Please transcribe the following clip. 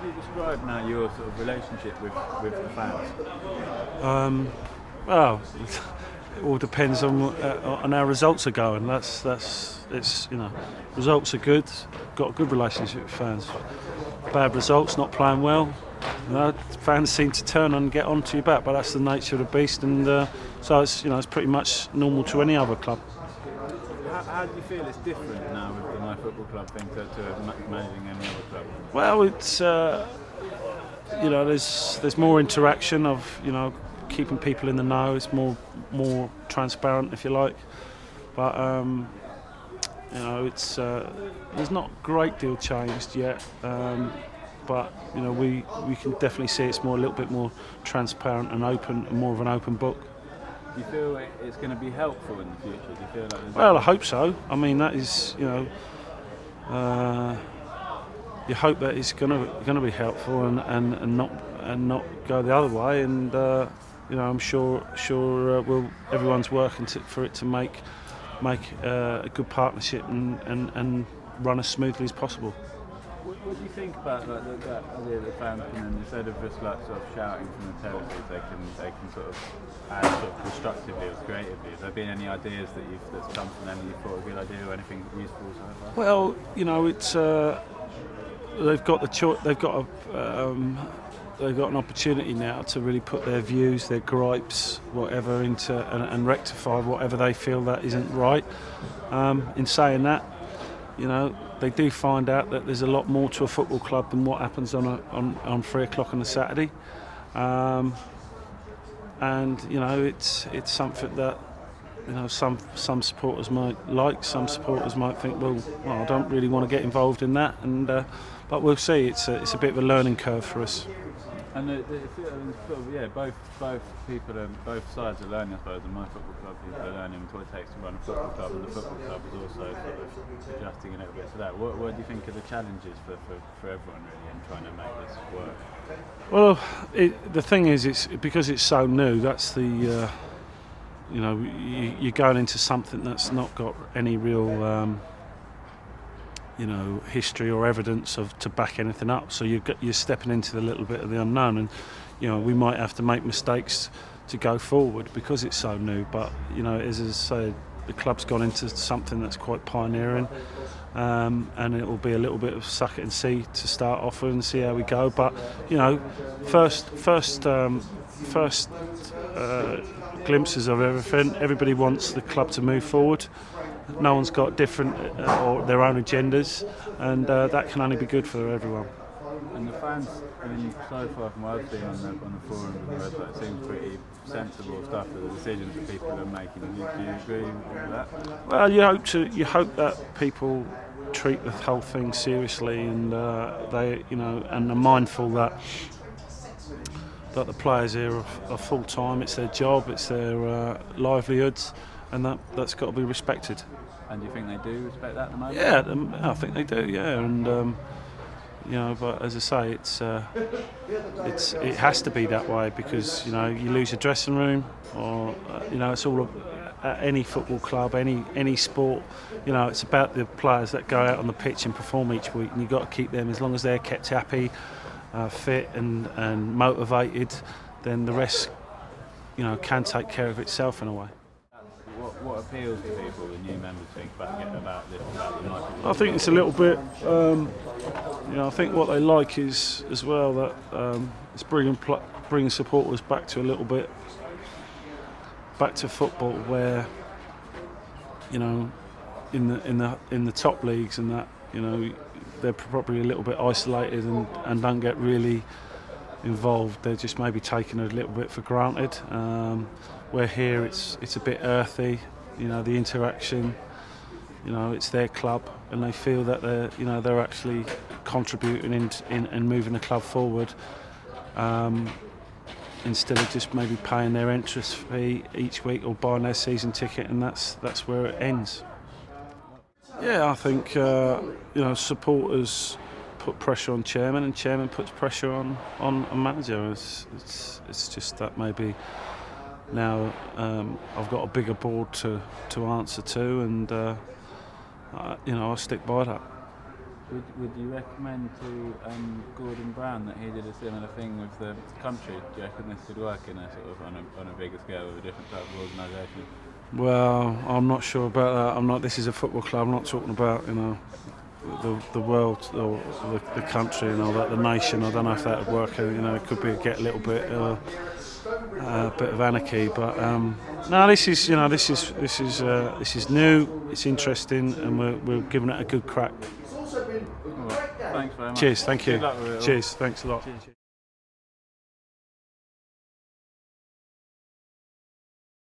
would you describe now your sort of relationship with the fans? Well, it all depends on how results are going. Results are good. Got a good relationship with fans. Bad results, not playing well. Fans seem to turn and get onto your back, but that's the nature of the beast, and so it's pretty much normal to any other club. How do you feel it's different now with the MyFootballClub thing to managing any other club? Well, it's there's more interaction of keeping people in the know. It's more transparent, if you like, but it's there's not a great deal changed yet. But we can definitely see it's a little bit more transparent and open, and more of an open book. Do you feel it's going to be helpful in the future? Do you feel like well, I hope so. I mean, that is, you hope that it's going to be helpful and not go the other way. And I'm sure everyone's working for it to make a good partnership and run as smoothly as possible. What do you think about that idea that fans can, instead of just sort of shouting from the terraces, they can sort of add sort of constructively or creatively? Have there been any ideas that's come from them that you thought a good idea or anything useful so far? Well, it's they've got an opportunity now to really put their views, their gripes, whatever, into and rectify whatever they feel that isn't right. In saying that, they do find out that there's a lot more to a football club than what happens on 3 o'clock on a Saturday, and it's something that some supporters might like, some supporters might think, well, I don't really want to get involved in that, and but we'll see. It's a bit of a learning curve for us. And both people, both sides are learning. I suppose the MyFootballClub people are learning what it takes to run a football club, and the football club is also sort of adjusting a little bit to that. What do you think are the challenges for everyone really in trying to make this work? Well, the thing is, it's because it's so new. That's the you're going into something that's not got any real history or evidence to back anything up. So you're stepping into a little bit of the unknown, and we might have to make mistakes to go forward because it's so new. But as I say, the club's gone into something that's quite pioneering, and it will be a little bit of suck it and see to start off with and see how we go. But first glimpses of everything. Everybody wants the club to move forward. No one's got different or their own agendas, and that can only be good for everyone. And the fans, so far from what I've seen on the forums and the website, it seems pretty sensible stuff for the decisions that people are making. Do you agree with that? Well, you hope that people treat the whole thing seriously, and they and are mindful that the players here are full time. It's their job, it's their livelihoods, and that's got to be respected. And do you think they do respect that at the moment? Yeah, I think they do. Yeah, and but as I say, it has to be that way because you lose your dressing room, or it's all at any football club, any sport. It's about the players that go out on the pitch and perform each week, and you've got to keep them. As long as they're kept happy, fit and motivated, then the rest can take care of itself in a way. What appeals to people, the new members, think about the MyFootballClub? I think it's a little bit. I think what they like is as well that it's bringing supporters back to a little bit back to football, where in the top leagues and that they're probably a little bit isolated and don't get really involved. They're just maybe taken a little bit for granted. Where here it's a bit earthy, the interaction, it's their club, and they feel that they're actually contributing in moving the club forward, instead of just maybe paying their entrance fee each week or buying their season ticket, and that's where it ends. Yeah, I think supporters put pressure on chairman, and chairman puts pressure on a manager. It's just that maybe now I've got a bigger board to answer to, and I'll stick by that. Would you recommend to Gordon Brown that he did a similar thing with the country? Do you reckon this could work in a sort of on a bigger scale with a different type of organisation? Well, I'm not sure about that. This is a football club. I'm not talking about the world or the country and all that, the nation. I don't know if that would work. It could get a little bit of anarchy. But no, this is new. It's interesting, and we're giving it a good crack. Thanks very much. Cheers. Thank you. Good luck with it all. Cheers. Thanks a lot. Cheers.